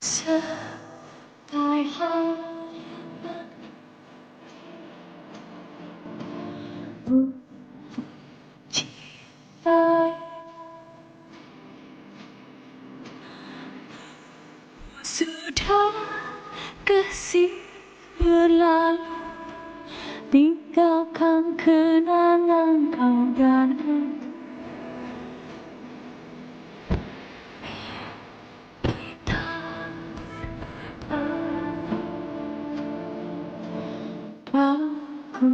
Setai harapan cinta sudah kasih berlalu, tinggalkan kenangan kau dan kita. Aku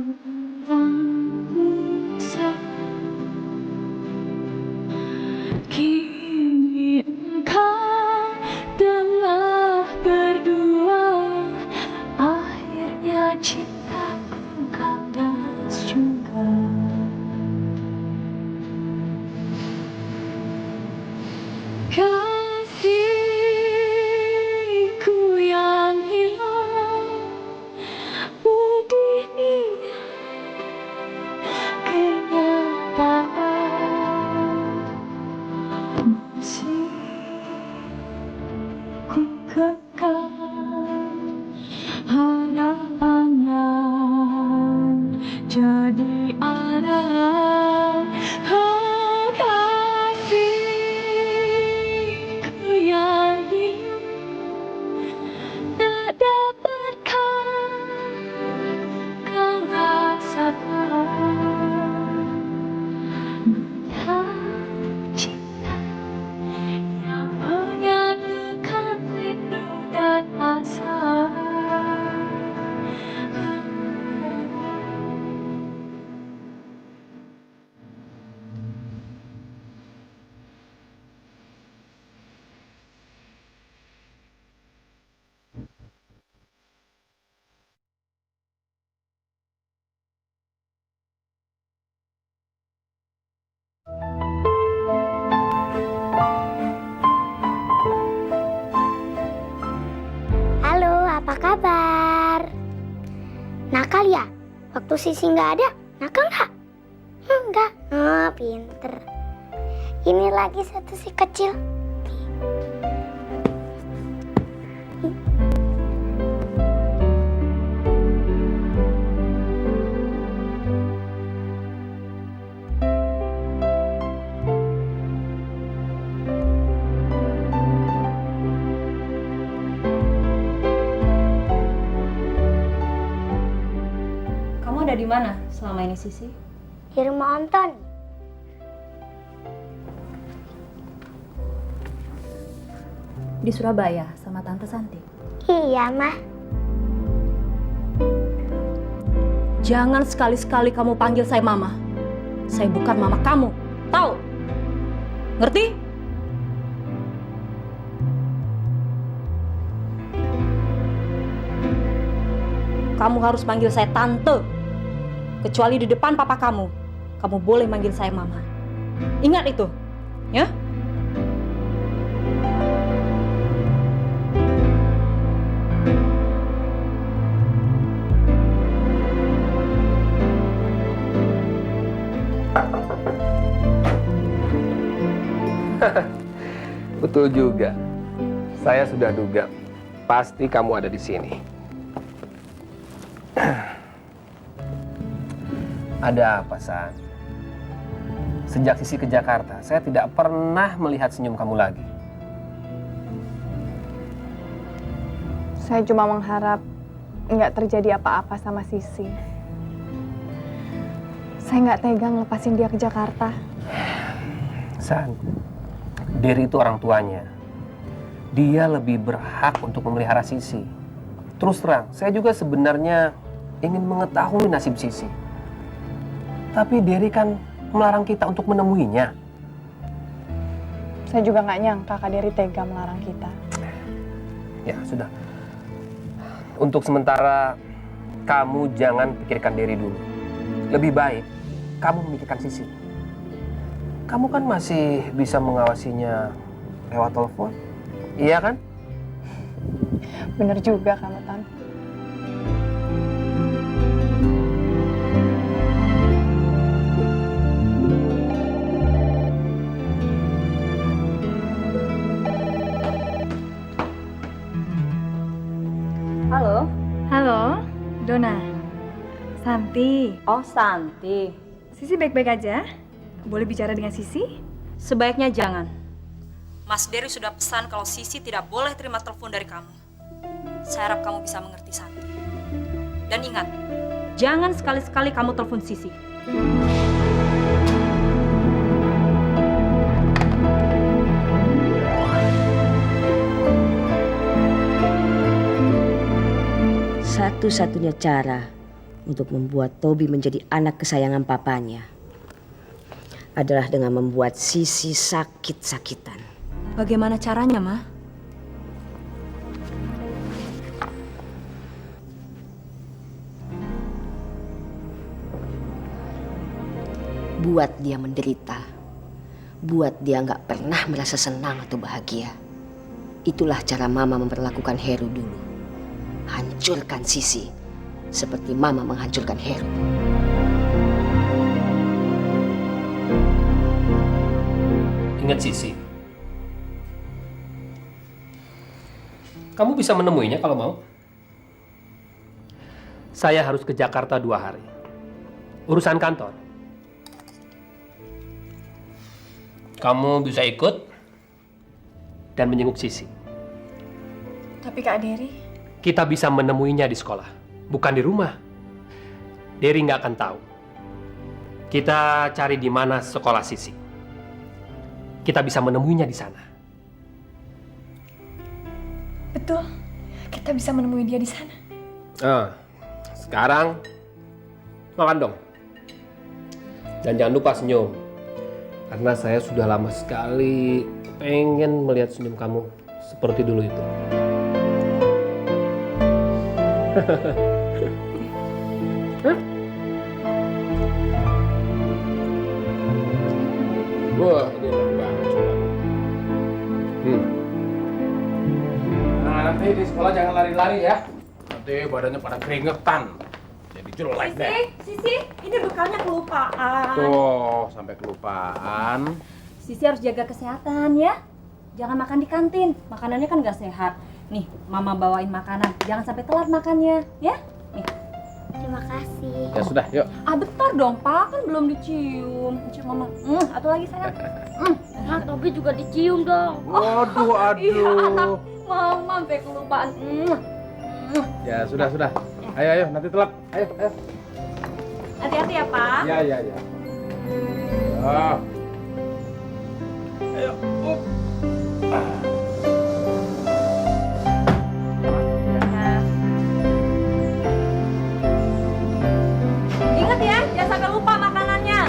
bisa kini engkau telah berdua, akhirnya cintaku kandas juga. Kasihku yang hilang begini kenyataan, masih ku kekal harapannya jadi ada. Oh, kasihku yang hilang tak dapatkan kau rasakan, melihat cinta yang menyatukan rindu dan asa. Halo, apa kabar? Nakal ya? Waktu Sisi nggak ada, nakal nggak? Enggak. Oh, pinter. Ini lagi satu si kecil. Kamu ada di mana selama ini, Sisi? Di rumah Anton. Di Surabaya sama Tante Santi. Iya, Mah. Jangan sekali-sekali kamu panggil saya Mama. Saya bukan mama kamu. Tahu? Ngerti? Kamu harus manggil saya Tante. Kecuali di depan papa kamu. Kamu boleh manggil saya Mama. Ingat itu, ya? Betul juga. Saya sudah duga. Pasti kamu ada di sini. Ada apa, San? Sejak Sisi ke Jakarta, saya tidak pernah melihat senyum kamu lagi. Saya cuma mengharap nggak terjadi apa-apa sama Sisi. Saya nggak tega ngelepasin dia ke Jakarta. San, Dery itu orang tuanya. Dia lebih berhak untuk memelihara Sisi. Terus terang, saya juga sebenarnya ingin mengetahui nasib Sisi. Tapi Dery kan melarang kita untuk menemuinya. Saya juga nggak nyangka Kak Dery tega melarang kita. Ya, sudah. Untuk sementara, kamu jangan pikirkan Dery dulu. Lebih baik, kamu memikirkan Sisi. Kamu kan masih bisa mengawasinya lewat telepon. Iya kan? Bener juga kamu, Tan. Santi. Oh, Santi. Sisi baik-baik aja? Boleh bicara dengan Sisi? Sebaiknya jangan. Mas Dery sudah pesan kalau Sisi tidak boleh terima telepon dari kamu. Saya harap kamu bisa mengerti Santi. Dan ingat, jangan sekali-sekali kamu telepon Sisi. Satu-satunya cara untuk membuat Toby menjadi anak kesayangan papanya adalah dengan membuat Sisi sakit-sakitan. Bagaimana caranya, Ma? Buat dia menderita. Buat dia nggak pernah merasa senang atau bahagia. Itulah cara Mama memperlakukan Heru dulu. Hancurkan Sisi seperti Mama menghancurkan Heru. Ingat Sisi. Kamu bisa menemuinya kalau mau. Saya harus ke Jakarta 2 hari. Urusan kantor. Kamu bisa ikut dan menjenguk Sisi. Tapi Kak Dery... Kita bisa menemuinya di sekolah, bukan di rumah. Dery nggak akan tahu. Kita cari di mana sekolah Sisi. Kita bisa menemuinya di sana. Betul, kita bisa menemui dia di sana. Sekarang makan dong. Dan jangan lupa senyum. Karena saya sudah lama sekali pengen melihat senyum kamu seperti dulu itu. Wah, ini enak banget coba. Nah, nanti di sekolah jangan lari-lari ya. Nanti badannya pada keringetan. Jadi jelek deh. Sisi, ini bekalnya kelupaan. Tuh, sampai kelupaan. Sisi harus jaga kesehatan ya. Jangan makan di kantin, makanannya kan nggak sehat. Nih, Mama bawain makanan, jangan sampai telat makannya, ya? Nih. Terima kasih. Ya sudah, yuk. Bentar dong, Pak, kan belum dicium. Cium Mama. Atau lagi sayang. Nah, Tobi juga dicium dong. Waduh, aduh. Mama sampai kelupaan. Ya sudah. Ayo, nanti telat. Ayo. Hati-hati ya, Pak. Ya. Ayo. Ingat ya, jangan sampai lupa makanannya.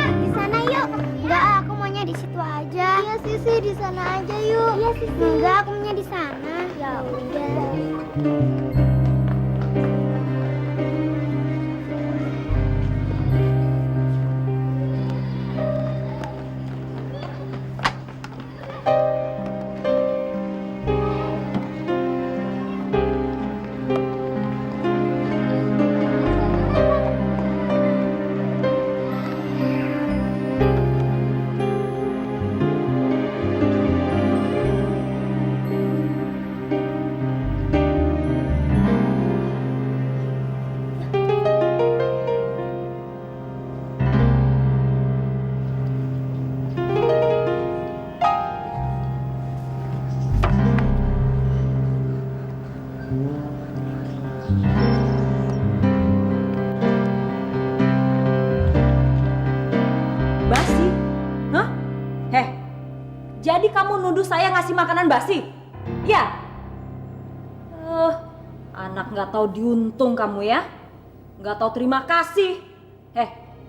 Di sana yuk. Enggak, aku maunya di situ aja. Iya, Sisi, di sana aja yuk. Iya, Sisi. Enggak, aku maunya di sana. Ya udah. Basi? Hah? Jadi kamu nuduh saya ngasih makanan basi? Ya? Anak nggak tahu diuntung kamu ya? Nggak tahu terima kasih.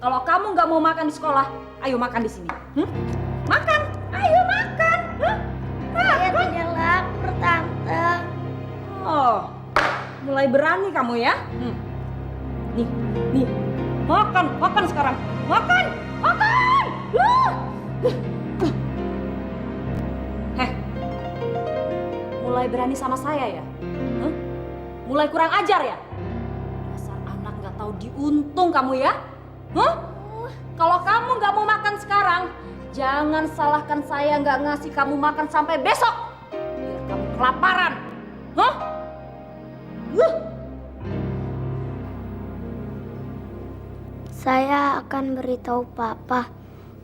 Kalau kamu nggak mau makan di sekolah, ayo makan di sini. Makan, ayo makan. Saya tidak lapar, Tante. Oh, mulai berani kamu ya? Nih, Nih, makan sekarang. Makan. Mulai berani sama saya ya? Hah? Mulai kurang ajar ya? Dasar anak nggak tahu diuntung kamu ya? Hah? Kalau kamu nggak mau makan sekarang, jangan salahkan saya nggak ngasih kamu makan sampai besok. Biar kamu kelaparan. Hah? Saya akan beritahu Papa.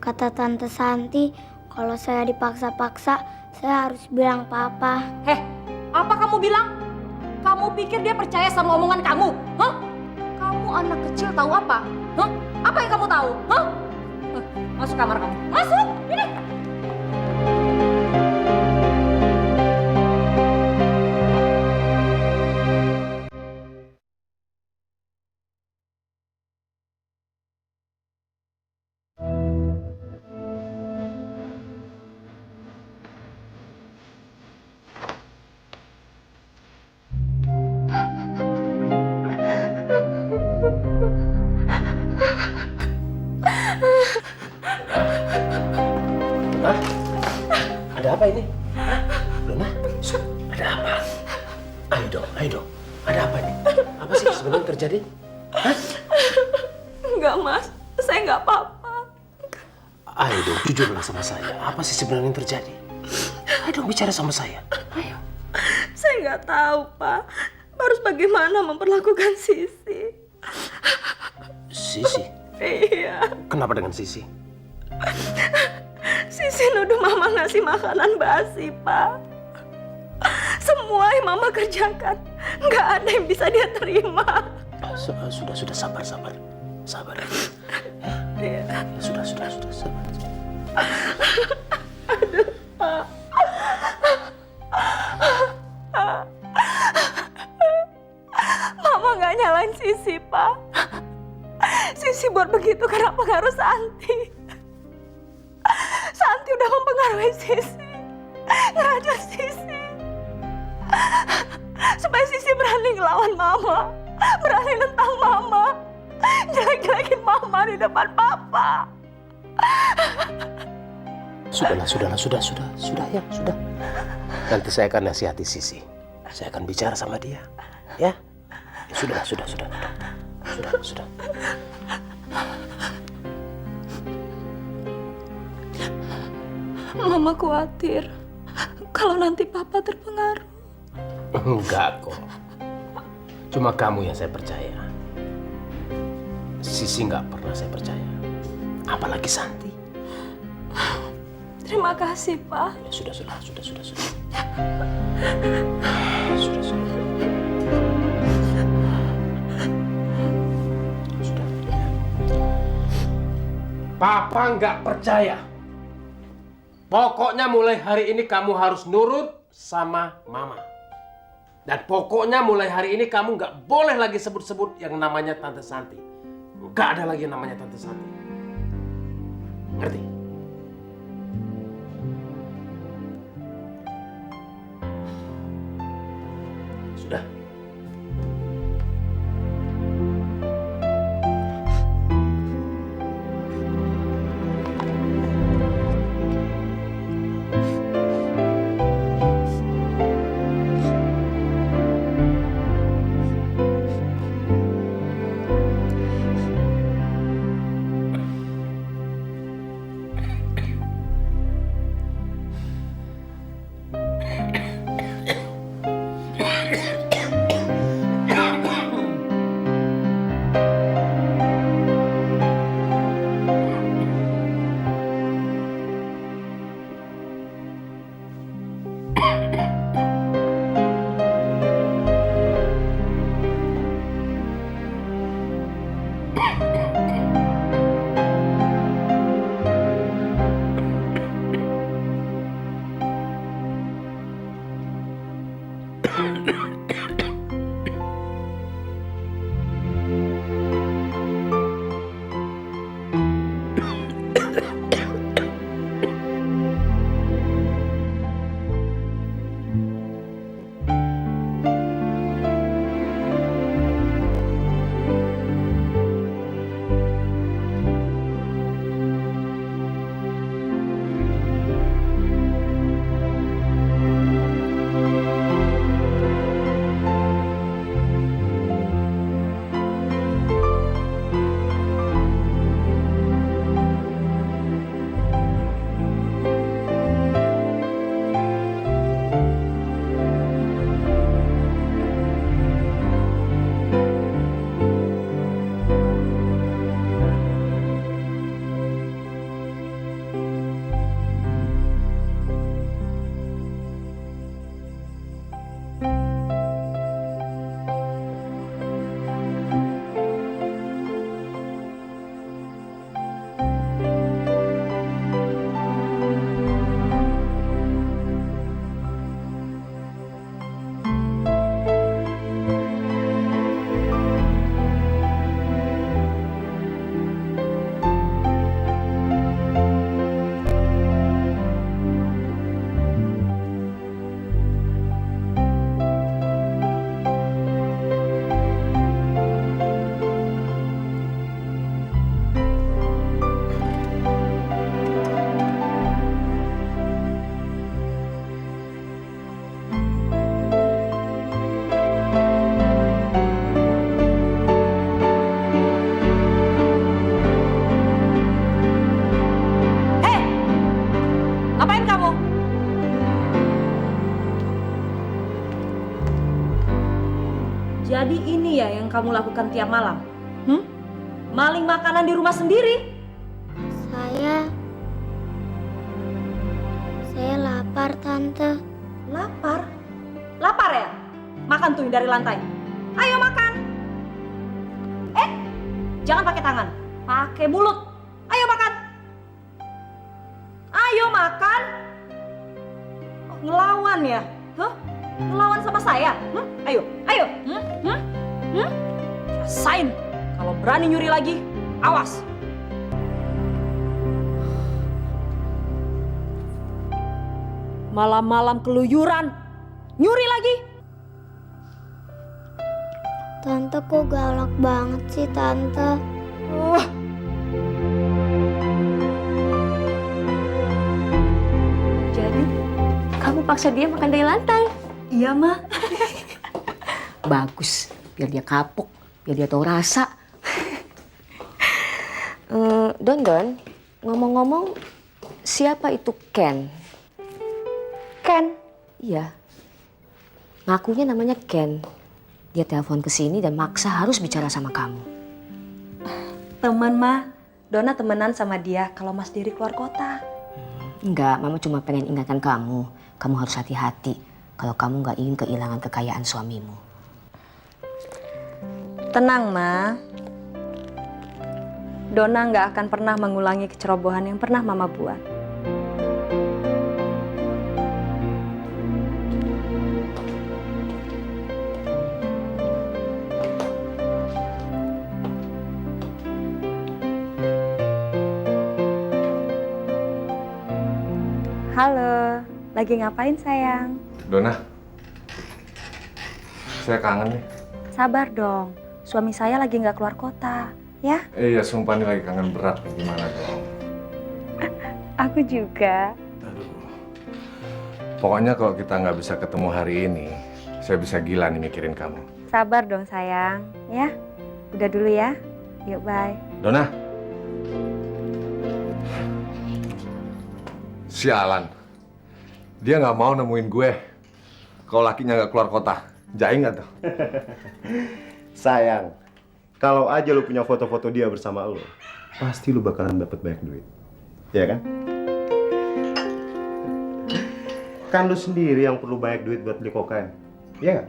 Kata Tante Santi, kalau saya dipaksa-paksa, saya harus bilang Papa. Apa kamu bilang? Kamu pikir dia percaya sama omongan kamu? Hah? Kamu anak kecil tahu apa? Hah? Apa yang kamu tahu? Hah? Masuk kamar kamu. Masuk! Ini! Hah? Ada apa ini? Luna? Ada apa? Ayo dong. Ada apa ini? Apa sih sebenarnya terjadi? Hah? Enggak, Mas. Saya nggak apa-apa. Ayo dong, jujurlah sama saya. Apa sih sebenarnya yang terjadi? Ayo dong, bicara sama saya. Ayo. Saya nggak tahu, Pak. Harus bagaimana memperlakukan Sisi. Sisi? Iya. Kenapa dengan Sisi? Sisi nuduh Mama ngasih makanan basi, Pak. Semua yang Mama kerjakan, nggak ada yang bisa dia terima. Sudah, sabar. Sabar. Iya. Sudah, sabar. Aduh, Pak. Mama nggak nyalain Sisi, Pak. Sisi buat begitu karena pengaruh Santi. Santi udah mempengaruhi Sisi, ngerajut Sisi. Supaya Sisi berani ngelawan Mama, berani nentang Mama, jelek-jelekin Mama di depan Papa. Sudah ya. Nanti saya akan nasihati Sisi. Saya akan bicara sama dia. Ya? Sudah. Mama khawatir kalau nanti Papa terpengaruh. Enggak kok. Cuma kamu yang saya percaya. Sisi nggak pernah saya percaya. Apalagi Santi. Terima kasih, Pak. Ya, sudah. Papa nggak percaya. Pokoknya mulai hari ini kamu harus nurut sama Mama. Dan pokoknya mulai hari ini kamu nggak boleh lagi sebut-sebut yang namanya Tante Santi. Nggak ada lagi yang namanya Tante Santi. Ngerti? Sudah. Jadi ini ya yang kamu lakukan tiap malam? Maling makanan di rumah sendiri? Saya lapar, Tante. Lapar? Lapar ya? Makan tuh dari lantai. Ayo makan. Jangan pakai tangan, pakai mulut. Ayo makan. Ayo makan. Oh, ngelawan ya? Ngelawan sama saya? Ayo. Rasain. Kalau berani nyuri lagi, awas. Malam-malam keluyuran, nyuri lagi. Tante kok galak banget sih, Tante? Jadi, kamu paksa dia makan dari lantai? Iya, Ma. Bagus, biar dia kapok, biar dia tahu rasa. Don, ngomong-ngomong, siapa itu Ken? Ken? Iya, ngakunya namanya Ken. Dia telepon ke sini dan maksa harus bicara sama kamu. Temen, Ma. Dona temenan sama dia kalau Mas Dery keluar kota. Enggak, Mama cuma pengen ingatkan kamu. Kamu harus hati-hati kalau kamu nggak ingin kehilangan kekayaan suamimu. Tenang, Ma. Dona nggak akan pernah mengulangi kecerobohan yang pernah Mama buat. Halo, lagi ngapain sayang? Dona, saya kangen nih. Sabar dong, suami saya lagi nggak keluar kota, ya? Iya, sumpah nih lagi kangen berat nih, gimana dong? Aku juga. Aduh. Pokoknya kalau kita nggak bisa ketemu hari ini, saya bisa gila nih mikirin kamu. Sabar dong sayang, ya? Udah dulu ya, yuk bye. Dona. Sialan. Dia nggak mau nemuin gue kalau lakinya nggak keluar kota. Jaing nggak tuh? Sayang, kalau aja lu punya foto-foto dia bersama lu, pasti lu bakalan dapet banyak duit. Ya kan? Kan lu sendiri yang perlu banyak duit buat beli kokain. Iya nggak?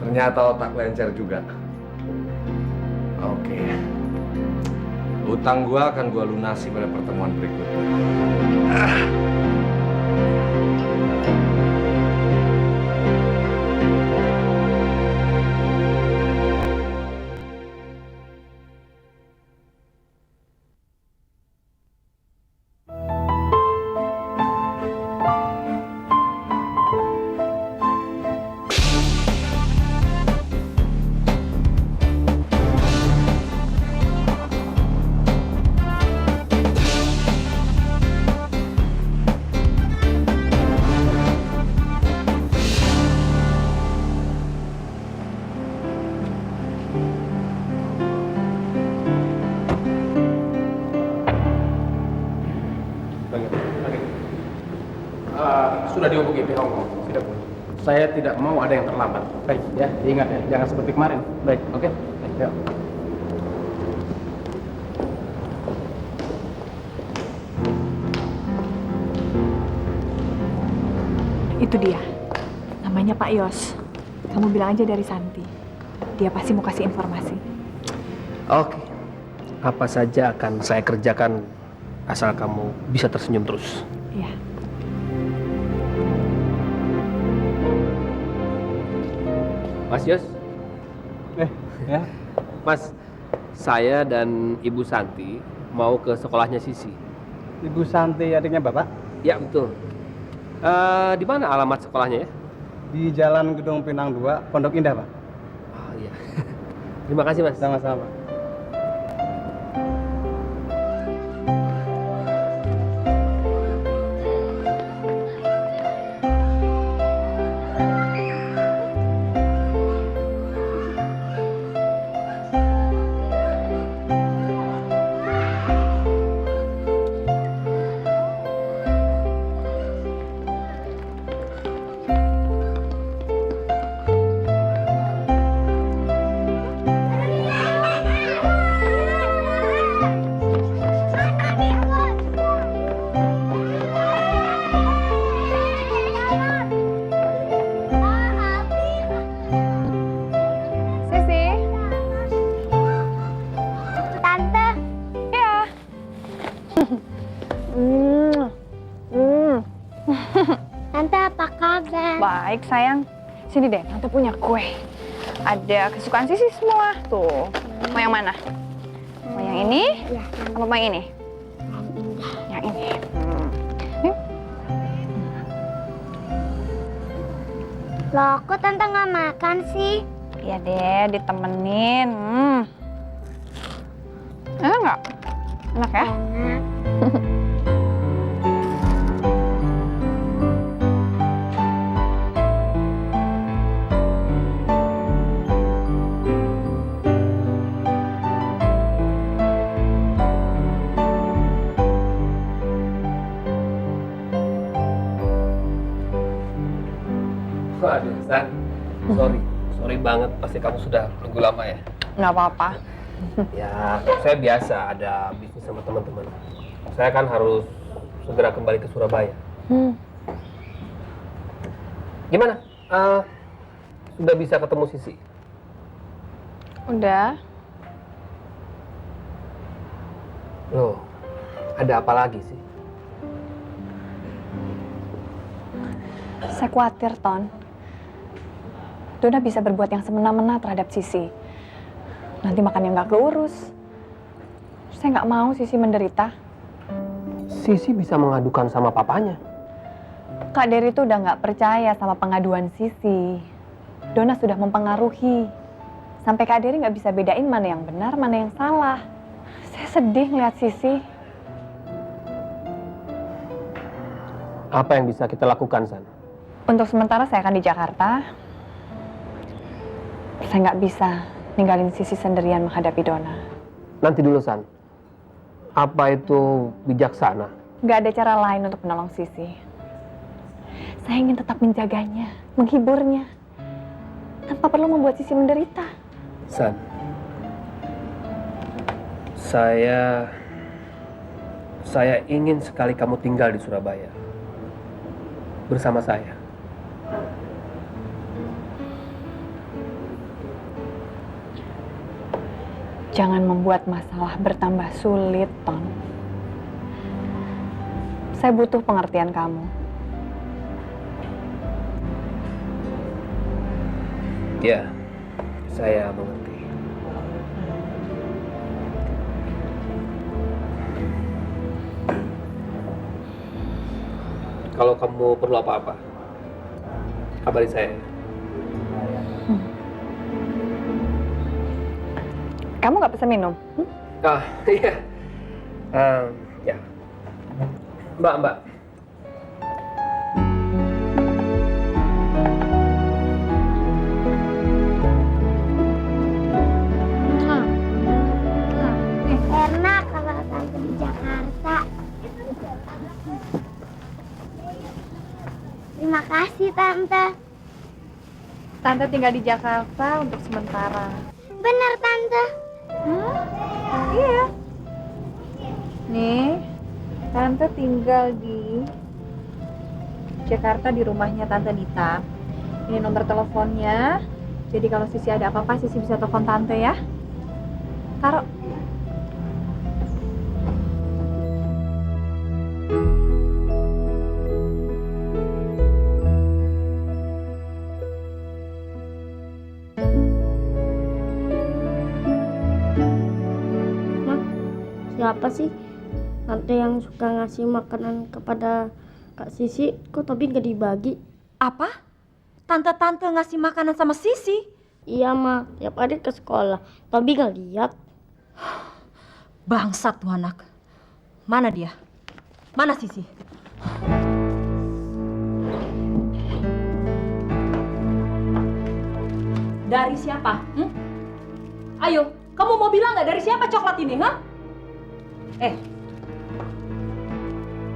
Ternyata otak lencer juga. Oke. Utang gua akan gua lunasi pada pertemuan berikutnya. Sudah dihubungi pihak Hongkong. Sudah, Bu. Saya tidak mau ada yang terlambat. Baik, ya, diingat ya, jangan seperti kemarin. Baik, oke? Ya. Itu dia. Namanya Pak Yos. Kamu bilang aja dari Santi. Dia pasti mau kasih informasi. Oke. Apa saja akan saya kerjakan asal kamu bisa tersenyum terus. Iya. Mas Yos. Ya. Mas, saya dan Ibu Santi mau ke sekolahnya Sisi. Ibu Santi adiknya Bapak? Ya, betul. Di mana alamat sekolahnya ya? Di Jalan Gedung Pinang 2, Pondok Indah, Pak. Oh iya. Terima kasih, Mas. Sama-sama. Baik sayang, sini deh, Tante punya kue. Ada kesukaan Sisi semua. Tuh, mau yang mana? Mau yang ini? Ya, Apa mau yang ini? Yang ini. Yuk. Loh, kok Tante nggak makan sih? Iya deh, ditemenin. Enak nggak? Enak ya? Enak. Waduh, San. Sorry banget. Pasti kamu sudah nunggu lama ya? Nggak apa-apa. Ya, saya biasa ada bisnis sama teman-teman. Saya kan harus segera kembali ke Surabaya. Gimana? Sudah bisa ketemu Sisi? Udah. Loh, ada apa lagi sih? Saya khawatir, Ton. Dona bisa berbuat yang semena-mena terhadap Sisi. Nanti makannya nggak keurus. Saya nggak mau Sisi menderita. Sisi bisa mengadukan sama papanya. Kak Dery itu udah nggak percaya sama pengaduan Sisi. Dona sudah mempengaruhi. Sampai Kak Dery nggak bisa bedain mana yang benar, mana yang salah. Saya sedih ngeliat Sisi. Apa yang bisa kita lakukan, San? Untuk sementara saya akan di Jakarta. Saya nggak bisa ninggalin Sisi sendirian menghadapi Dona. Nanti dulu, San. Apa itu bijaksana? Nggak ada cara lain untuk menolong Sisi. Saya ingin tetap menjaganya, menghiburnya, tanpa perlu membuat Sisi menderita. San, saya ingin sekali kamu tinggal di Surabaya bersama saya. Jangan membuat masalah bertambah sulit, Ton. Saya butuh pengertian kamu. Ya, saya mengerti. Kalau kamu perlu apa-apa, kabari saya. Kamu nggak pesan minum? Iya. Ya. Mbak. Enak kalau Tante di Jakarta. Terima kasih, Tante. Tante tinggal di Jakarta untuk sementara. Benar, Tante. Iya. Nih, Tante tinggal di Jakarta di rumahnya Tante Nita. Ini nomor teleponnya. Jadi kalau Sisi ada apa-apa, Sisi bisa telepon Tante ya. Taruh. Siapa sih tante yang suka ngasih makanan kepada Kak Sisi? Kok tapi nggak dibagi? Apa? Tante-tante ngasih makanan sama Sisi? Iya, Ma. Tiap hari ke sekolah. Tapi nggak lihat. Bangsat tuh anak. Mana dia? Mana Sisi? Dari siapa? Ayo, kamu mau bilang nggak dari siapa coklat ini, ha?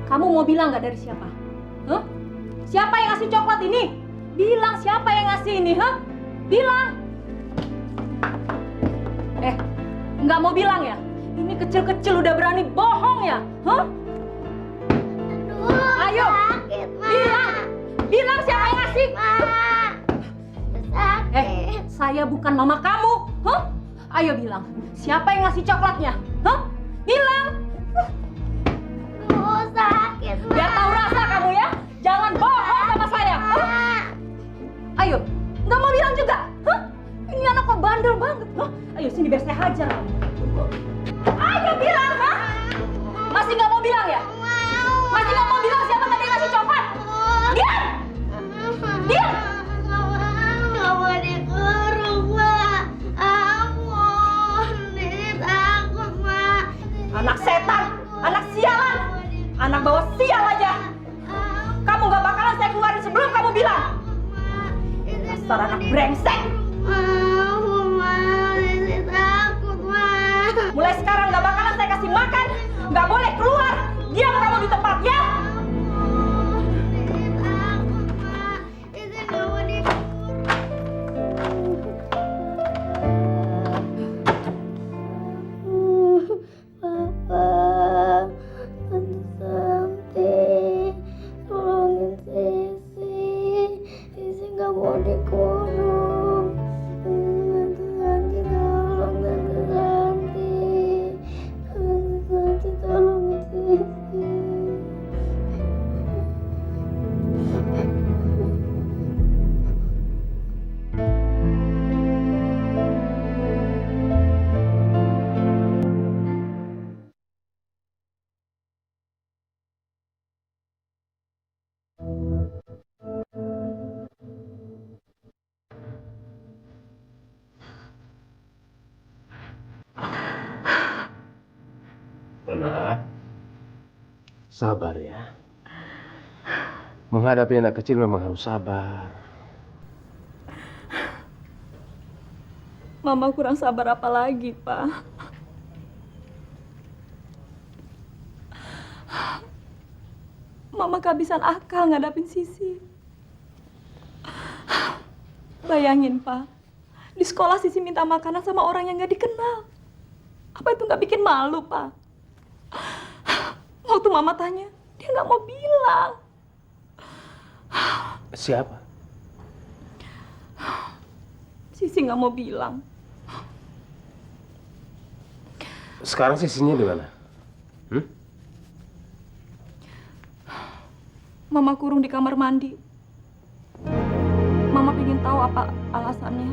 Kamu mau bilang nggak dari siapa? Huh? Siapa yang ngasih coklat ini? Bilang siapa yang ngasih ini, ha? Bilang. Nggak mau bilang ya? Ini kecil-kecil udah berani bohong ya? Huh? Aduh, Ayo, sakit, Ma. bilang siapa yang ngasih? Ma. Sakit. Saya bukan mama kamu, huh? Ayo bilang, siapa yang ngasih coklatnya? Huh? Bilang. Aduh, sakit, Ma. Biar tahu rasa kamu ya. Jangan bohong sama saya. Huh? juga? Hah? Ini anak kok bandel banget loh. Ayo sini biar saya hajar. Ayo bilang, ha? Masih nggak mau bilang ya? Masih nggak mau bilang siapa tadi yang ngasih coklat? Diam! Diam! Nggak mau dikurung, Mak. Ampun, Dede takut, Mak. Anak setan, anak sialan, anak bawa sial aja. Kamu nggak bakalan saya keluarin sebelum kamu bilang. Dasar anak brengsek. Ampun, Mak. Dede takut, Mak. Mulai sekarang nggak bakalan saya kasih makan, nggak boleh keluar. Diam kamu di tempat ya. Nona, sabar ya. Menghadapi anak kecil memang harus sabar. Mama kurang sabar apa lagi, Pak? Mama kehabisan akal ngadapin Sisi. Bayangin, Pak. Di sekolah Sisi minta makanan sama orang yang nggak dikenal. Apa itu nggak bikin malu, Pak? Waktu Mama tanya, dia nggak mau bilang. Siapa? Sisi nggak mau bilang. Sekarang Sisinya di mana? Mama kurung di kamar mandi. Mama pengen tahu apa alasannya.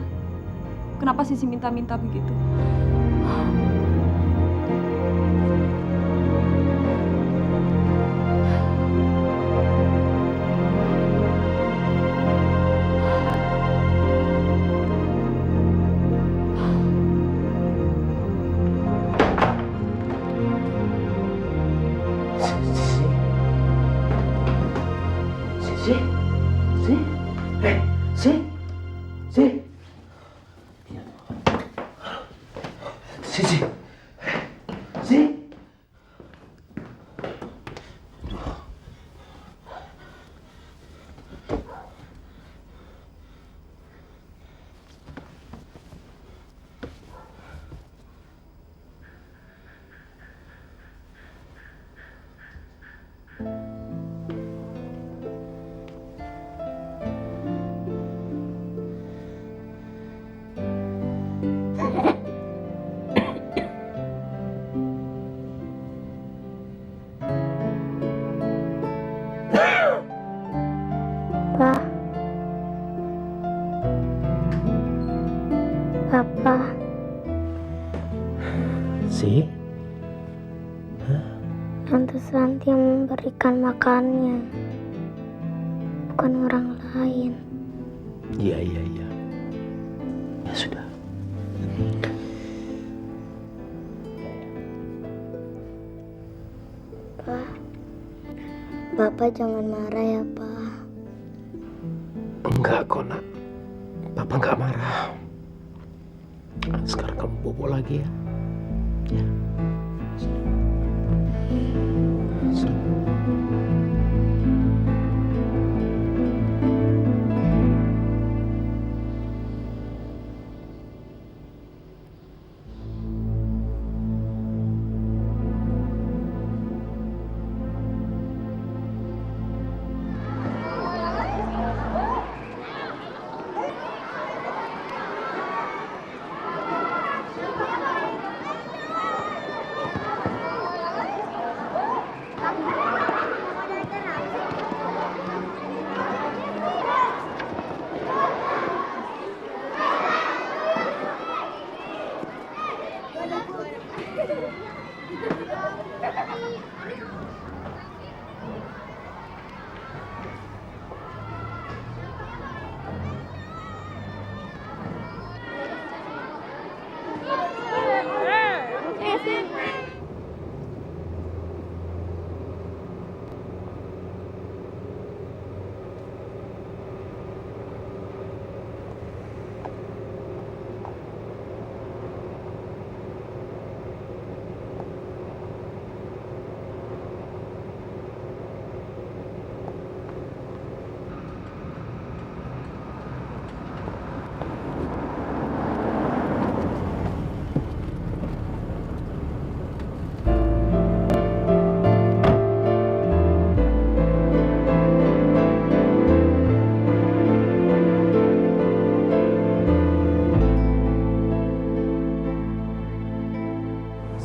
Kenapa Sisi minta-minta begitu. Papa. Si? Tante Santi yang memberikan makannya, bukan orang lain. Iya. Ya sudah. Pak, Bapak jangan marah ya, Pak. Enggak kok, Nak. Papa nggak marah. Sekarang kamu bobo lagi ya. Ya.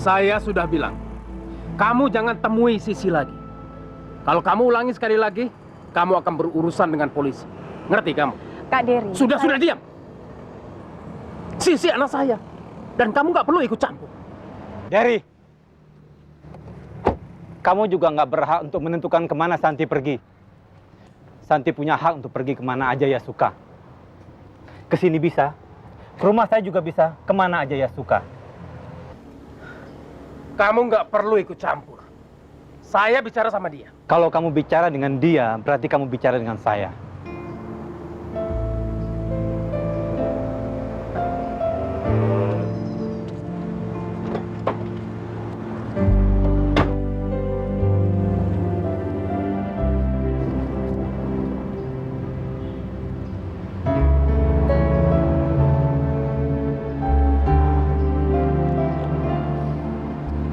Saya sudah bilang, kamu jangan temui Sisi lagi. Kalau kamu ulangi sekali lagi, kamu akan berurusan dengan polisi. Ngerti kamu? Kak Dery. Sudah diam. Sisi anak saya. Dan kamu nggak perlu ikut campur. Dery, kamu juga nggak berhak untuk menentukan kemana Santi pergi. Santi punya hak untuk pergi kemana aja ya suka. Ke sini bisa, ke rumah saya juga bisa, kemana aja ya suka. Kamu nggak perlu ikut campur. Saya bicara sama dia. Kalau kamu bicara dengan dia, berarti kamu bicara dengan saya.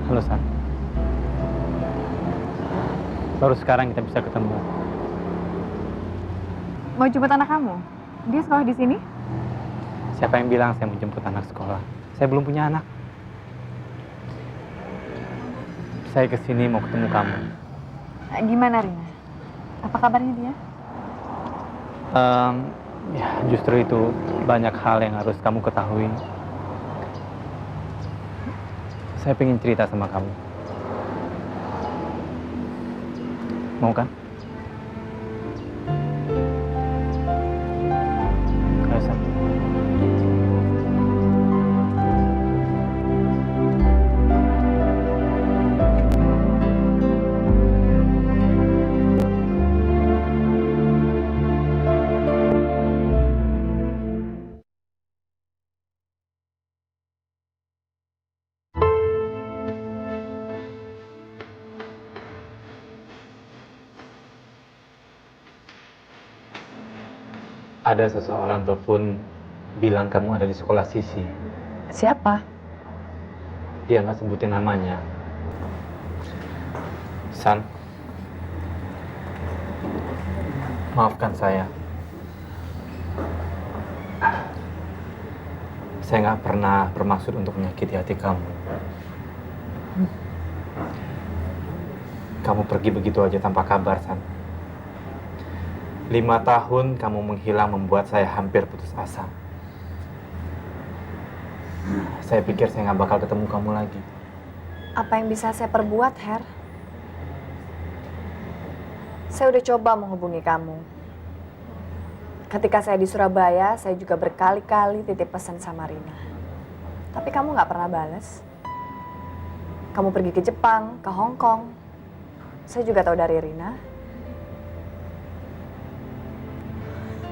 Halo, San. Baru sekarang kita bisa ketemu. Mau jemput anak kamu? Dia sekolah di sini? Siapa yang bilang saya mau jemput anak sekolah? Saya belum punya anak. Saya kesini mau ketemu kamu. Gimana Rina? Apa kabarnya dia? Ya, justru itu banyak hal yang harus kamu ketahui. Saya pengen cerita sama kamu. Mau kan? Ayo, San. Ada seseorang telepon bilang kamu ada di sekolah Sisi. Siapa? Dia nggak sebutin namanya. San, maafkan saya. Saya nggak pernah bermaksud untuk menyakiti hati kamu. Kamu pergi begitu aja tanpa kabar, San. 5 tahun kamu menghilang membuat saya hampir putus asa. Saya pikir saya nggak bakal ketemu kamu lagi. Apa yang bisa saya perbuat, Her? Saya udah coba menghubungi kamu. Ketika saya di Surabaya, saya juga berkali-kali titip pesan sama Rina. Tapi kamu nggak pernah balas. Kamu pergi ke Jepang, ke Hong Kong. Saya juga tahu dari Rina.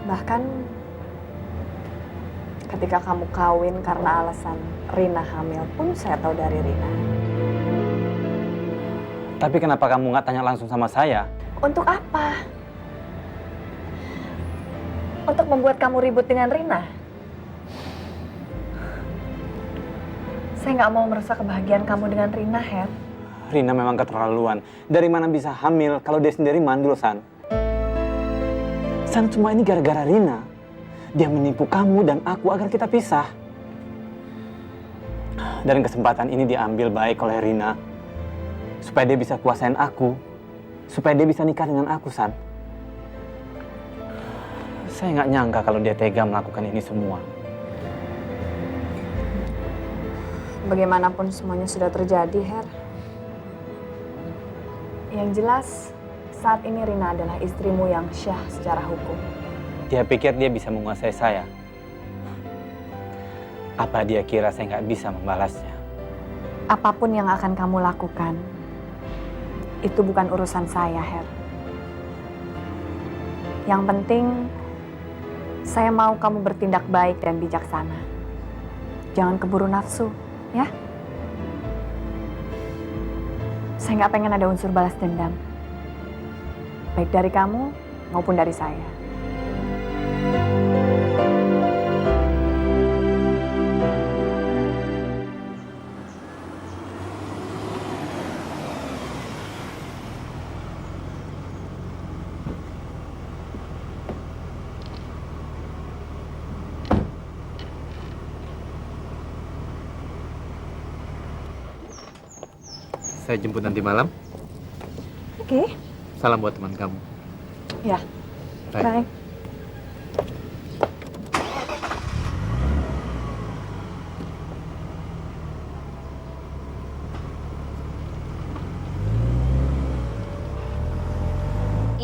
Bahkan ketika kamu kawin karena alasan Rina hamil pun saya tahu dari Rina. Tapi kenapa kamu nggak tanya langsung sama saya? Untuk apa? Untuk membuat kamu ribut dengan Rina? Saya nggak mau merusak kebahagiaan kamu dengan Rina, Her. Rina memang keterlaluan. Dari mana bisa hamil kalau dia sendiri mandul, San? San, semua ini gara-gara Rina. Dia menipu kamu dan aku agar kita pisah. Dan kesempatan ini diambil baik oleh Rina. Supaya dia bisa kuasain aku. Supaya dia bisa nikah dengan aku, San. Saya nggak nyangka kalau dia tega melakukan ini semua. Bagaimanapun semuanya sudah terjadi, Her. Yang jelas, saat ini Rina adalah istrimu yang syah secara hukum. Dia pikir dia bisa menguasai saya. Apa dia kira saya nggak bisa membalasnya? Apapun yang akan kamu lakukan, itu bukan urusan saya, Her. Yang penting, saya mau kamu bertindak baik dan bijaksana. Jangan keburu nafsu, ya? Saya nggak pengen ada unsur balas dendam. Baik dari kamu maupun dari saya. Saya jemput nanti malam. Oke. Salam buat teman kamu. Ya. Bye. Bye.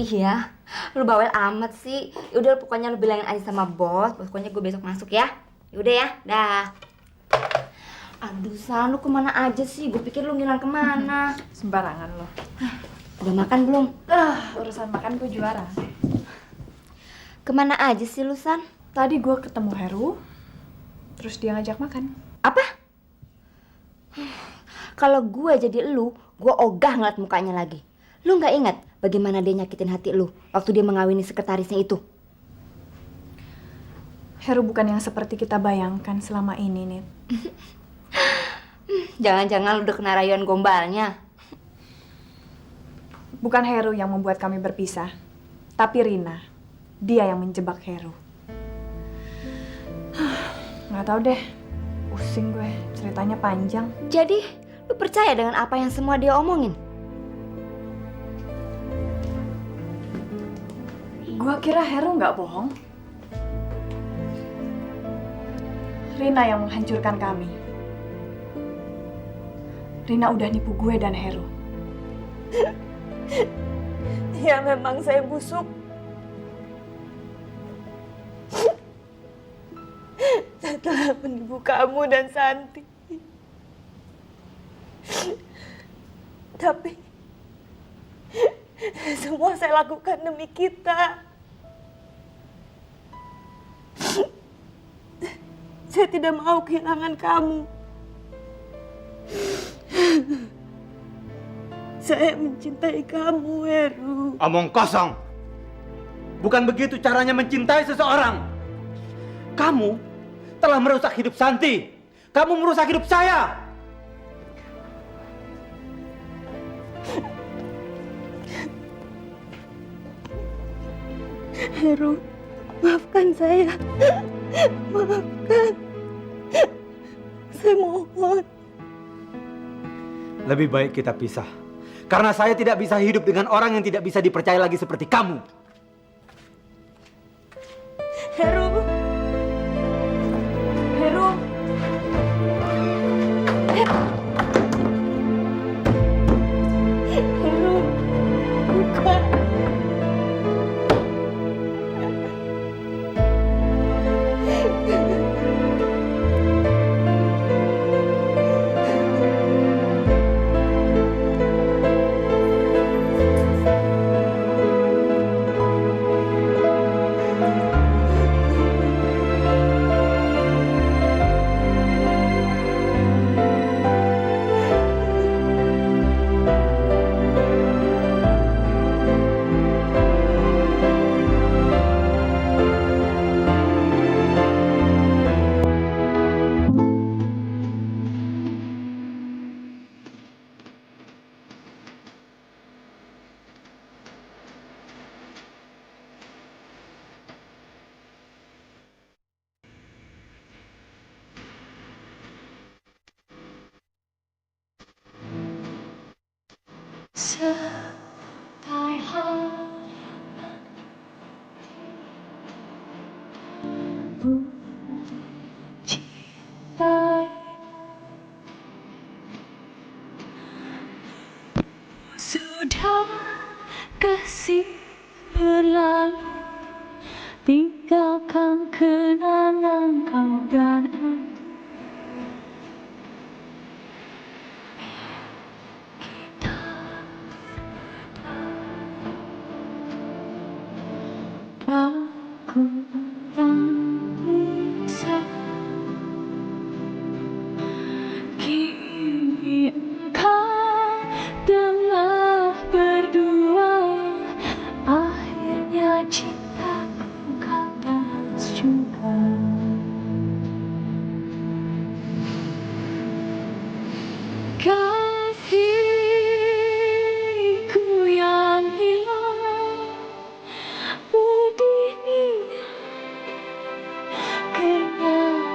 Iya, lu bawel amat sih. Yaudah pokoknya lu bilangin aja sama bos. Pokoknya gue besok masuk ya. Yaudah ya, dah. Aduh San, lu kemana aja sih? Gue pikir lu ngilang kemana. Sembarangan lo. Udah makan belum? Urusan makan gue juara. Kemana aja sih lu San? Tadi gue ketemu Heru, terus dia ngajak makan. Apa? Kalau gue jadi lu, gue ogah ngeliat mukanya lagi. Lu nggak ingat bagaimana dia nyakitin hati lu waktu dia mengawini sekretarisnya itu? Heru bukan yang seperti kita bayangkan selama ini, Nit. Jangan-jangan lu udah kena rayuan gombalnya. Bukan Heru yang membuat kami berpisah, tapi Rina. Dia yang menjebak Heru. Nggak tahu deh, pusing gue, ceritanya panjang. Jadi, lu percaya dengan apa yang semua dia omongin? Gua kira Heru nggak bohong. Rina yang menghancurkan kami. Rina udah nipu gue dan Heru. Ya memang saya busuk. Saya telah menipu kamu dan Santi. Tapi semua saya lakukan demi kita. Saya tidak mau kehilangan kamu. Saya mencintai kamu, Heru. Omong kosong. Bukan begitu caranya mencintai seseorang. Kamu telah merusak hidup Santi. Kamu merusak hidup saya. Heru, maafkan saya. Maafkan. Saya mohon. Lebih baik kita pisah. Karena saya tidak bisa hidup dengan orang yang tidak bisa dipercaya lagi seperti kamu. Heru. Heru. Heru. Bukan. Sudah kasih berlalu, tinggalkan kenangan kau dan aku. Aku tak bisa kini engkau telah berdua. Akhirnya cintaku kandas juga. Kasihku yang hilang begini kenyataan.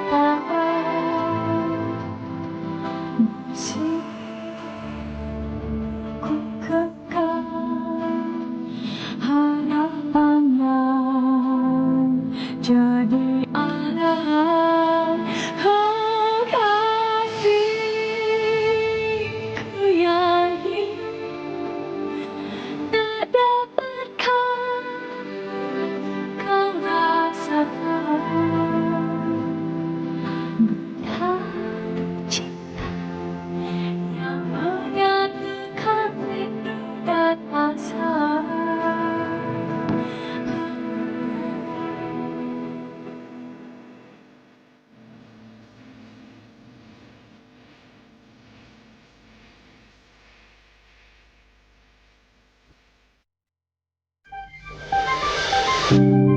Ku